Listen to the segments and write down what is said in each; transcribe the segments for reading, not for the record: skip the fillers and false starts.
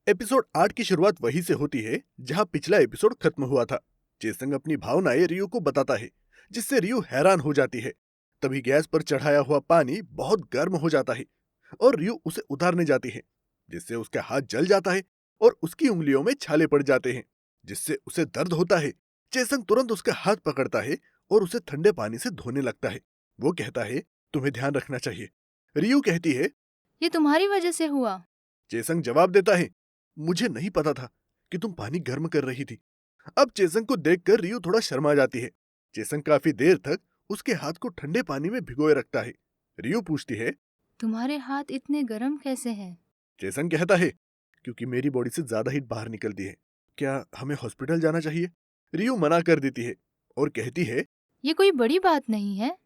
Episode 8 की शुरुआत वहीं से होती है जहां पिछला एपिसोड खत्म हुआ था। चेसंग अपनी भावनाएं रियो को बताता है, जिससे रियो हैरान हो जाती है। तभी गैस पर चढ़ाया हुआ पानी बहुत गर्म हो जाता है और रियो उसे उतारने जाती है, जिससे उसका हाथ जल जाता है और उसकी उंगलियों में छाले पड़ जाते हैं, जिससे उसे दर्द होता है। चेसंग तुरंत उसका हाथ पकड़ता है और उसे ठंडे पानी से धोने लगता है। वो कहता है, तुम्हें ध्यान रखना चाहिए। रियो कहती है। ये तुम्हारी वजह से हुआ। चेसंग जवाब देता है, मुझे नहीं पता था कि तुम पानी गर्म कर रही थी। अब चेसंग को देखकर रियो थोड़ा शर्मा जाती है। चेसंग काफी देर तक उसके हाथ को ठंडे पानी में भिगोए रखता है। रियो पूछती है। तुम्हारे हाथ इतने गर्म कैसे हैं? चेसंग कहता है, क्योंकि मेरी बॉडी से ज्यादा हीट बाहर निकलती है। क्या हमें हॉस्पिटल जाना चाहिए? रियो मना कर देती है और कहती है। ये कोई बड़ी बात नहीं है।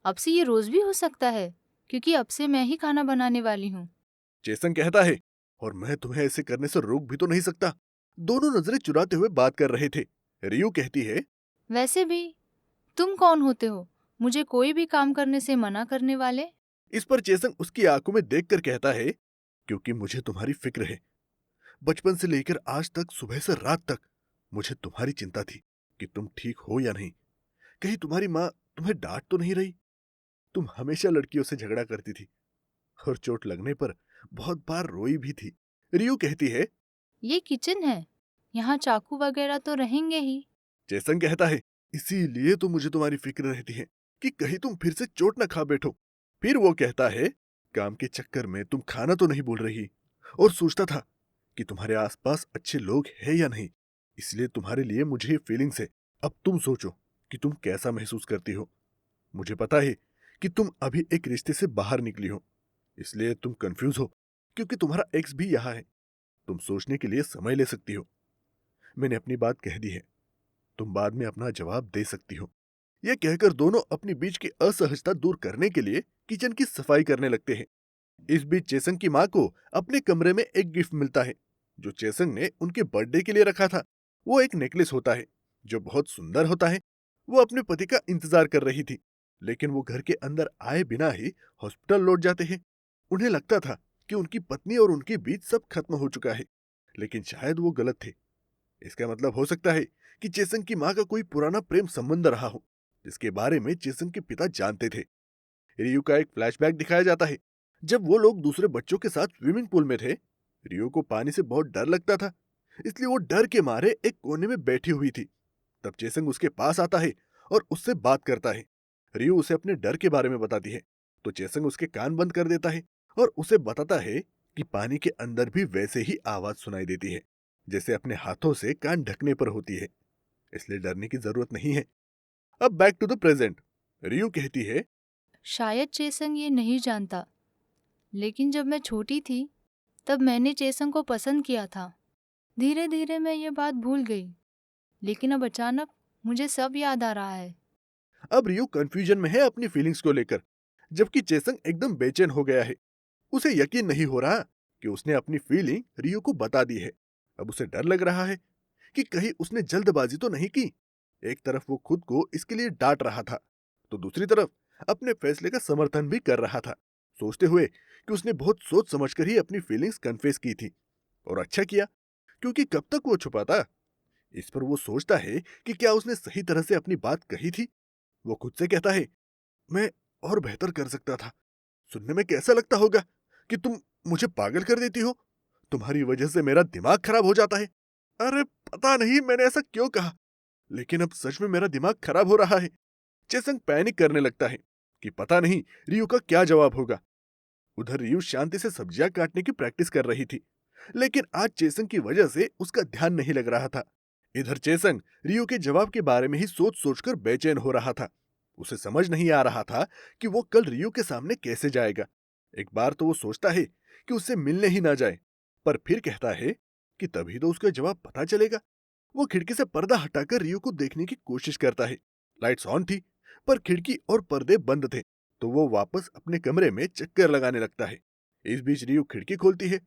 अब से ये रोज भी हो सकता है, क्योंकि अब से मैं ही खाना बनाने वाली हूँ। चेसंग कहता है, और मैं तुम्हें ऐसे करने से रोक भी तो नहीं सकता। दोनों नजरें चुराते हुए बात कर रहे थे। रियो कहती है। वैसे भी तुम कौन होते हो मुझे कोई भी काम करने से मना करने वाले? इस पर चेसंग उसकी आंखों में देखकर कहता है, क्योंकि मुझे तुम्हारी फिक्र है। बचपन से लेकर आज तक, सुबह से रात तक मुझे तुम्हारी चिंता थी कि तुम ठीक हो या नहीं। कहीं तुम्हारी माँ तुम्हें डांट तो नहीं रही? तुम हमेशा लड़कियों से झगड़ा करती थी और चोट लगने पर बहुत बार रोई भी थी। रियो कहती है। ये किचन है, यहाँ चाकू वगैरह तो रहेंगे ही। जैसन कहता है, इसीलिए तो मुझे तुम्हारी फिक्र रहती है कि कहीं तुम फिर से चोट न खा बैठो। फिर वो कहता है, काम के चक्कर में तुम खाना तो नहीं भूल रही, और सोचता था कि तुम्हारे आसपास अच्छे लोग हैं या नहीं, इसलिए तुम्हारे लिए मुझे ये फीलिंग्स है। अब तुम सोचो कि तुम कैसा महसूस करती हो। मुझे पता है कि तुम अभी एक रिश्ते से बाहर निकली हो, इसलिए तुम कंफ्यूज हो, क्योंकि तुम्हारा एक्स भी यहाँ है। तुम सोचने के लिए समय ले सकती हो। मैंने अपनी बात कह दी है, तुम बाद में अपना जवाब दे सकती हो। यह कहकर दोनों अपनी बीच की असहजता दूर करने के लिए किचन की सफाई करने लगते हैं। इस बीच चेसंग की माँ को अपने कमरे में एक गिफ्ट मिलता है, जो चेसंग ने उनके बर्थडे के लिए रखा था। वो एक नेकलेस होता है, जो बहुत सुंदर होता है। वो अपने पति का इंतजार कर रही थी, लेकिन वो घर के अंदर आए बिना ही हॉस्पिटल लौट जाते हैं। उन्हें लगता था कि उनकी पत्नी और उनके बीच सब खत्म हो चुका है, लेकिन शायद वो गलत थे। इसका मतलब हो सकता है कि चेसंग की माँ का कोई पुराना प्रेम संबंध रहा हो, जिसके बारे में चेसंग के पिता जानते थे। रियो का एक फ्लैशबैक दिखाया जाता है, जब वो लोग दूसरे बच्चों के साथ स्विमिंग पूल में थे। रियो को पानी से बहुत डर लगता था, इसलिए वो डर के मारे एक कोने में बैठी हुई थी। तब चेसंग उसके पास आता है और उससे बात करता है। रियो उसे अपने डर के बारे में बताती है, तो चेसंग उसके कान बंद कर देता है और उसे बताता है कि पानी के अंदर भी वैसे ही आवाज सुनाई देती है, जैसे अपने हाथों से कान ढकने पर होती है, इसलिए डरने की जरूरत नहीं है। अब बैक टू द प्रेजेंट। रियो कहती है। शायद चेसंग ये नहीं जानता, लेकिन जब मैं छोटी थी तब मैंने चेसंग को पसंद किया था। धीरे धीरे मैं ये बात भूल गई, लेकिन अब अचानक मुझे सब याद आ रहा है। अब रियो कंफ्यूजन में है अपनी फीलिंग्स को लेकर, जबकि चेसंग एकदम बेचैन हो गया है। उसे यकीन नहीं हो रहा कि उसने अपनी फीलिंग रियो को बता दी है। अब उसे डर लग रहा है कि कहीं उसने जल्दबाजी तो नहीं की। एक तरफ वो खुद को इसके लिए डांट रहा था, तो दूसरी तरफ अपने फैसले का समर्थन भी कर रहा था, सोचते हुए कि उसने बहुत सोच समझकर ही अपनी फीलिंग्स कन्फेस की थी। और अच्छा किया, क्योंकि कब तक वो छुपाता। इस पर वो सोचता है कि क्या उसने सही तरह से अपनी बात कही थी। वो खुद से कहता है, मैं और बेहतर कर सकता था। सुनने में कैसा लगता होगा कि तुम मुझे पागल कर देती हो। तुम्हारी वजह से मेरा दिमाग खराब हो जाता है। अरे पता नहीं मैंने ऐसा क्यों कहा, लेकिन अब सच में मेरा दिमाग खराब हो रहा है। चेसंग पैनिक करने लगता है कि पता नहीं रियो का क्या जवाब होगा। उधर रियो शांति से सब्जियां काटने की प्रैक्टिस कर रही थी, लेकिन आज चेसंग की वजह से उसका ध्यान नहीं लग रहा था। इधर चेसंग रियो के जवाब के बारे में ही सोच सोचकर बेचैन हो रहा था। उसे समझ नहीं आ रहा था कि वो कल रियो के सामने कैसे जाएगा। एक बार तो वो सोचता है कि उससे मिलने ही ना जाए, पर फिर कहता है कि तभी तो उसका जवाब पता चलेगा। वो खिड़की से पर्दा हटाकर रियो को देखने की कोशिश करता है। लाइट्स ऑन थी, पर खिड़की और पर्दे बंद थे, तो वो वापस अपने कमरे में चक्कर लगाने लगता है। इस बीच रियो खिड़की खोलती है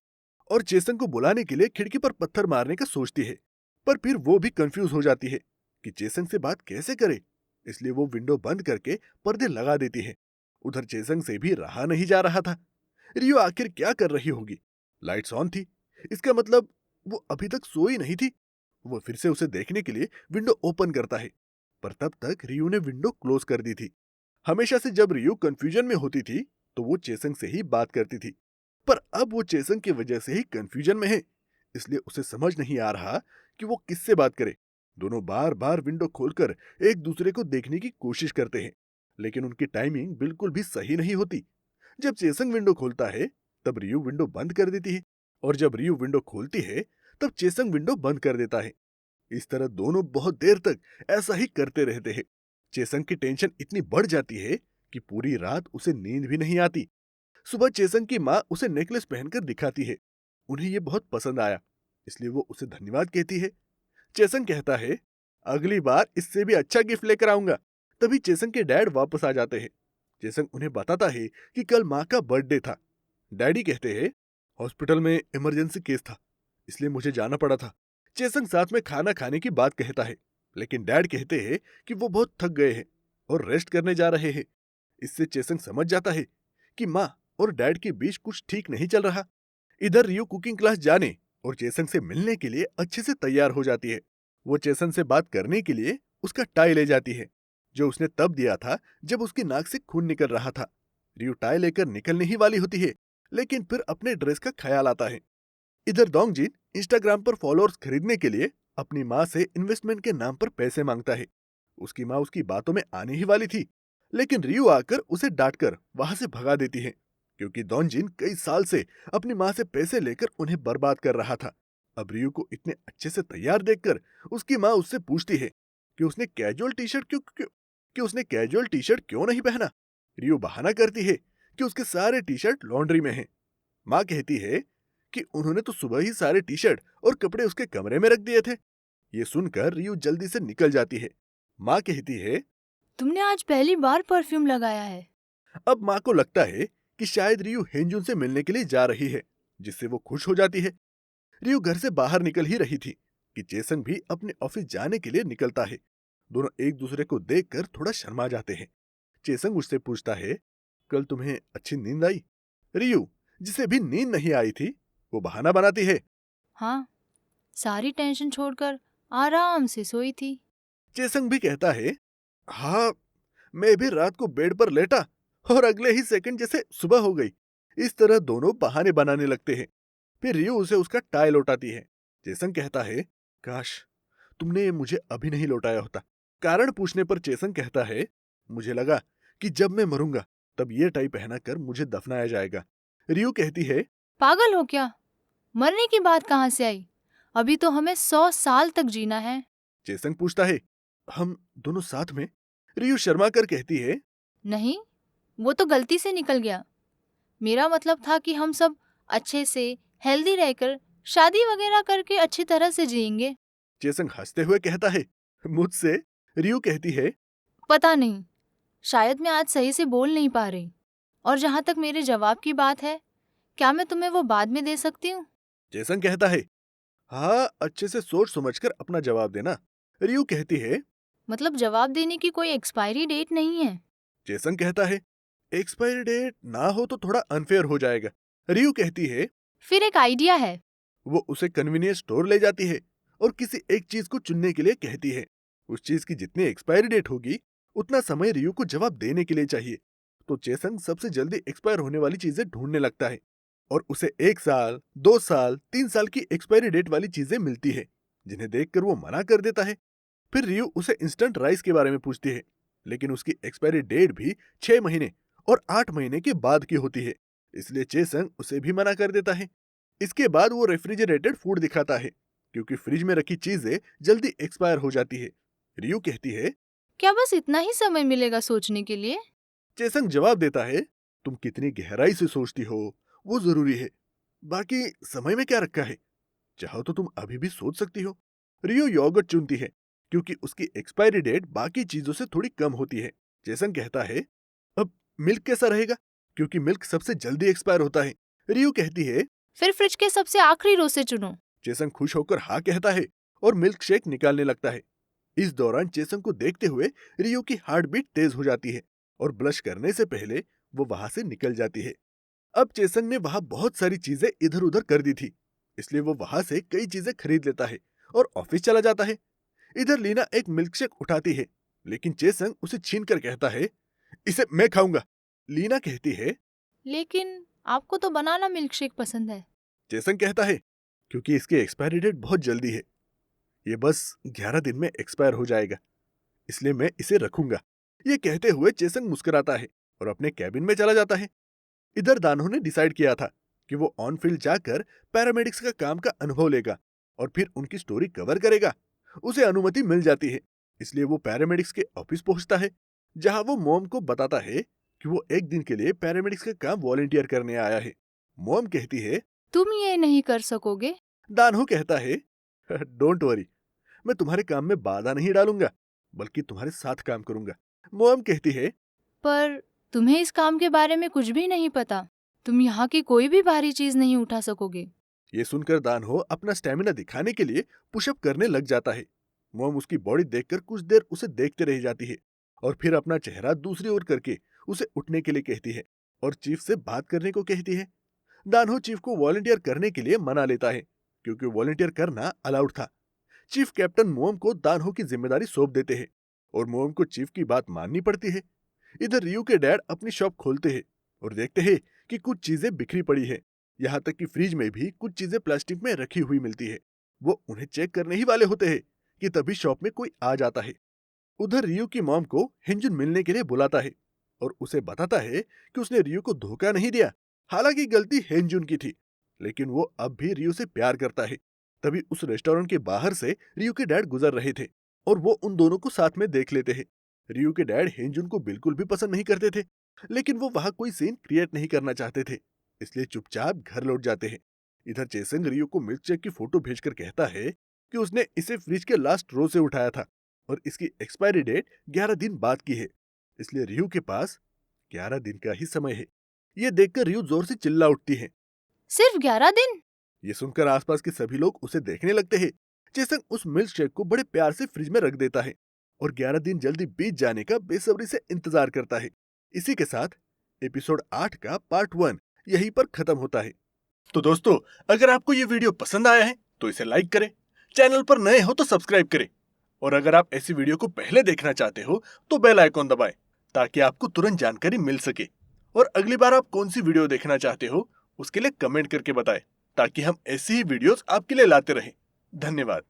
और चेसंग को बुलाने के लिए खिड़की पर पत्थर मारने का सोचती है, पर फिर वो भी कंफ्यूज हो जाती है कि चेसंग से बात कैसे करे, इसलिए वो विंडो बंद करके पर्दे लगा देती है। उधर चेसंग से भी रहा नहीं जा रहा था। रियो आखिर क्या कर रही होगी। लाइट्स ऑन थी, इसका मतलब वो अभी तक सोई नहीं थी। वो फिर से उसे देखने के लिए विंडो ओपन करता है, पर तब तक रियू ने विंडो क्लोज कर दी थी। हमेशा से जब रियू कंफ्यूजन में होती थी तो वो चेसंग से ही बात करती थी, पर अब वो चेसंग की वजह से ही कंफ्यूजन में है, इसलिए उसे समझ नहीं आ रहा कि वो किससे बात करे। दोनों बार बार विंडो खोलकर एक दूसरे को देखने की कोशिश करते हैं, लेकिन उनकी टाइमिंग बिल्कुल भी सही नहीं होती। जब चेसंग विंडो खोलता है तब रियू विंडो बंद कर देती है, और जब रियू विंडो खोलती है तब चेसंग विंडो बंद कर देता है। इस तरह दोनों बहुत देर तक ऐसा ही करते रहते हैं। चेसंग की टेंशन इतनी बढ़ जाती है कि पूरी रात उसे नींद भी नहीं आती। सुबह चेसंग की माँ उसे नेकलेस पहनकर दिखाती है। उन्हें ये बहुत पसंद आया, इसलिए वो उसे धन्यवाद कहती है। चेसंग कहता है, अगली बार इससे भी अच्छा गिफ्ट लेकर आऊंगा। तभी चेसंग के डैड वापस आ जाते हैं। चेसंग उन्हें बताता है कि कल माँ का बर्थडे था। डैडी कहते हैं, हॉस्पिटल में इमरजेंसी केस था, इसलिए मुझे जाना पड़ा था। चेसंग साथ में खाना खाने की बात कहता है, लेकिन डैड कहते हैं कि वो बहुत थक गए हैं और रेस्ट करने जा रहे हैं। इससे चेसंग समझ जाता है कि माँ और डैड के बीच कुछ ठीक नहीं चल रहा। इधर रियो कुकिंग क्लास जाने और चेसंग से मिलने के लिए अच्छे से तैयार हो जाती है। वो चेसंग से बात करने के लिए उसका टाई ले जाती है, जो उसने तब दिया था जब उसकी नाक से खून निकल रहा था। रियो टाई लेकर निकलने ही वाली होती है, लेकिन फिर अपने ड्रेस का ख्याल आता है। इधर डोंगजिन इंस्टाग्राम पर फॉलोअर्स खरीदने के लिए अपनी माँ से इन्वेस्टमेंट के नाम पर पैसे मांगता है। उसकी माँ उसकी बातों में आने ही वाली थी, लेकिन रियो आकर उसे डांटकर वहां से भगा देती है, क्योंकि डोंगजिन कई साल से अपनी माँ से पैसे लेकर उन्हें बर्बाद कर रहा था। अब रियो को इतने अच्छे से तैयार देखकर उसकी माँ उससे पूछती है कि उसने कैजुअल टी शर्ट क्यों क्यों कि उसने कैजुअल टी शर्ट क्यों नहीं पहना। रियो बहाना करती है कि उसके सारे टी शर्ट लॉन्ड्री में हैं। माँ कहती है कि उन्होंने तो सुबह ही सारे टी शर्ट और कपड़े उसके कमरे में रख दिए थे। ये सुनकर रियू जल्दी से निकल जाती है। माँ कहती है, तुमने आज पहली बार परफ्यूम लगाया है। अब माँ को लगता है कि शायद रियू हेंजुन से मिलने के लिए जा रही है, जिससे वो खुश हो जाती है। रियू घर से बाहर निकल ही रही थी कि चेसंग भी अपने ऑफिस जाने के लिए निकलता है। दोनों एक दूसरे को देखकर थोड़ा शर्मा जाते हैं। चेसंग उससे पूछता है, कल तुम्हें अच्छी नींद आई? रियू, जिसे भी नींद नहीं आई थी, वो बहाना बनाती है। हाँ, सारी टेंशन छोड़कर आराम से सोई थी। चेसंग भी कहता है, हाँ, मैं भी रात को बेड पर लेटा और अगले ही सेकंड जैसे सुबह हो गई। इस तरह दोनों बहाने बनाने लगते हैं। फिर रियो उसे उसका टाई लौटाती है। चेसंग कहता है, काश तुमने मुझे अभी नहीं लौटाया होता। कारण पूछने पर चेसंग कहता है, मुझे लगा कि जब मैं मरूंगा तब ये टाई पहनाकर मुझे दफनाया जाएगा। रियो कहती है, पागल हो क्या? मरने की बात कहाँ से आई? अभी तो हमें 100 साल तक जीना है। चेसंग पूछता है, हम दोनों साथ में? रियो शर्मा कर कहती है, नहीं, वो तो गलती से निकल गया। मेरा मतलब था कि हम सब अच्छे से हेल्दी रहकर शादी वगैरह करके अच्छी तरह से जिएंगे। चेसंग हंसते हुए कहता है, मुझसे? रियो कहती है, पता नहीं, शायद मैं आज सही से बोल नहीं पा रही। और जहाँ तक मेरे जवाब की बात है, क्या मैं तुम्हें वो बाद में दे सकती हूँ? चेसंग कहता है, हाँ, अच्छे से सोच समझकर अपना जवाब देना। रियो कहती है, मतलब जवाब देने की कोई एक्सपायरी डेट नहीं है। जेसन कहता है, एक्सपायरी डेट ना हो तो थोड़ा अनफेयर हो जाएगा। रियू कहती है, फिर एक आइडिया है। वो उसे कन्वीनियंस स्टोर ले जाती है और किसी एक चीज को चुनने के लिए कहती है। उस चीज की जितनी एक्सपायरी डेट होगी उतना समय रियू को जवाब देने के लिए चाहिए। तो चेसंग सबसे जल्दी एक्सपायर होने वाली चीजें ढूंढने लगता है और उसे 1 साल, 2 साल, 3 साल की एक्सपायरी डेट वाली चीजें मिलती है, जिन्हें देखकर वो मना कर देता है। फिर रियू उसे इंस्टेंट राइस के बारे में पूछती है, लेकिन उसकी एक्सपायरी डेट भी 6 महीने और 8 महीने के बाद की होती है, इसलिए चेसंग उसे भी मना कर देता है। इसके बाद वो रेफ्रिजरेटेड फूड दिखाता है, क्योंकि फ्रिज में रखी चीजें जल्दी एक्सपायर हो जाती है। रियू कहती है, क्या बस इतना ही समय मिलेगा सोचने के लिए? चेसंग जवाब देता है, तुम कितनी गहराई से सोचती हो वो जरूरी है, बाकी समय में क्या रखा है, चाहो तो तुम अभी भी सोच सकती हो। रियो योगर्ट चुनती है, क्योंकि उसकी एक्सपायरी डेट बाकी चीजों से थोड़ी कम होती है। जेसन कहता है, अब मिल्क कैसा रहेगा, क्योंकि मिल्क सबसे जल्दी एक्सपायर होता है। रियो कहती है, फिर फ्रिज के सबसे आखिरी रो से चुनो। जेसन खुश होकर हाँ कहता है और मिल्क शेक निकालने लगता है। इस दौरान जेसन को देखते हुए रियो की हार्ट बीट तेज हो जाती है और ब्लश करने से पहले वो वहां से निकल जाती है। अब चेसंग ने वहां बहुत सारी चीजें इधर उधर कर दी थी, इसलिए वो वहां से कई चीजें खरीद लेता है और ऑफिस चला जाता है। इधर लीना एक मिल्कशेक उठाती है, लेकिन चेसंग उसे छीन कर कहता है, इसे मैं खाऊंगा। लीना कहती है, लेकिन आपको तो बनाना मिल्कशेक पसंद है। चेसंग कहता है, क्योंकि इसकी एक्सपायरी डेट बहुत जल्दी है, ये बस 11 दिन में एक्सपायर हो जाएगा, इसलिए मैं इसे रखूंगा। ये कहते हुए चेसंग मुस्कुराता है और अपने कैबिन में चला जाता है। इधर दानहो ने डिसाइड किया था कि वो ऑन फील्ड जाकर पैरामेडिक्स का काम का अनुभव लेगा और फिर उनकी स्टोरी कवर करेगा। उसे अनुमति मिल जाती है, इसलिए वो पैरामेडिक्स के ऑफिस पहुंचता है, जहां वो मॉम को बताता है कि वो एक दिन के लिए पैरामेडिक्स का काम वॉलंटियर करने आया है। मॉम कहती है, तुम ये नहीं कर सकोगे। दानहो कहता है, डोंट वरी, मैं तुम्हारे काम में बाधा नहीं डालूंगा, बल्कि तुम्हारे साथ काम करूंगा। मॉम कहती है, पर तुम्हें इस काम के बारे में कुछ भी नहीं पता। तुम यहाँ की कोई भी भारी चीज नहीं उठा सकोगे। ये सुनकर दानहो अपना स्टेमिना दिखाने के लिए पुशअप करने लग जाता है। मॉम उसकी बॉडी देखकर कुछ देर उसे देखते रह जाती है और फिर अपना चेहरा दूसरी ओर करके उसे उठने के लिए कहती है और चीफ से बात करने को कहती है। दानहो चीफ को वॉलंटियर करने के लिए मना लेता है, क्योंकि वॉलंटियर करना अलाउड था। चीफ कैप्टन मोम को दानहो की जिम्मेदारी सौंप देते हैं और मोम को चीफ की बात माननी पड़ती है। इधर रियू के डैड अपनी शॉप खोलते हैं और देखते हैं कि कुछ चीजें बिखरी पड़ी है, यहाँ तक कि फ्रिज में भी कुछ चीजें प्लास्टिक में रखी हुई मिलती है। वो उन्हें चेक करने ही वाले होते हैं कि तभी शॉप में कोई आ जाता है। उधर रियू की मॉम को हिंजुन मिलने के लिए बुलाता है और उसे बताता है कि उसने रियू को धोखा नहीं दिया, हालांकि गलती हिंजुन की थी, लेकिन वो अब भी रियू से प्यार करता है। तभी उस रेस्टोरेंट के बाहर से रियू के डैड गुजर रहे थे और वो उन दोनों को साथ में देख लेते हैं। रियू के डैड हिंजुन को बिल्कुल भी पसंद नहीं करते थे, लेकिन वो वहां कोई सीन क्रिएट नहीं करना चाहते थे, इसलिए चुपचाप घर लौट जाते हैं। इधर चेसंग रियू को मिल्कशेक की फोटो भेजकर कहता है कि उसने इसे फ्रिज के लास्ट रो से उठाया था और इसकी एक्सपायरी डेट 11 दिन बाद की है, इसलिए रियू के पास 11 दिन का ही समय है। ये देखकर रियू जोर से चिल्ला उठती है। सिर्फ 11 दिन? ये सुनकर आसपास के सभी लोग उसे देखने लगते हैं। चेसंग उस मिल्क शेक को बड़े प्यार से फ्रिज में रख देता है और 11 दिन जल्दी बीत जाने का बेसब्री से इंतजार करता है। इसी के साथ एपिसोड 8 का पार्ट 1 यहीं पर खत्म होता है। तो दोस्तों, अगर आपको ये वीडियो पसंद आया है तो इसे लाइक करें, चैनल पर नए हो तो सब्सक्राइब करें और अगर आप ऐसी वीडियो को पहले देखना चाहते हो तो बेल आइकॉन दबाएं ताकि आपको तुरंत जानकारी मिल सके। और अगली बार आप कौन सी वीडियो देखना चाहते हो उसके लिए कमेंट करके बताएं ताकि हम ऐसी ही वीडियोस आपके लिए लाते रहें। धन्यवाद।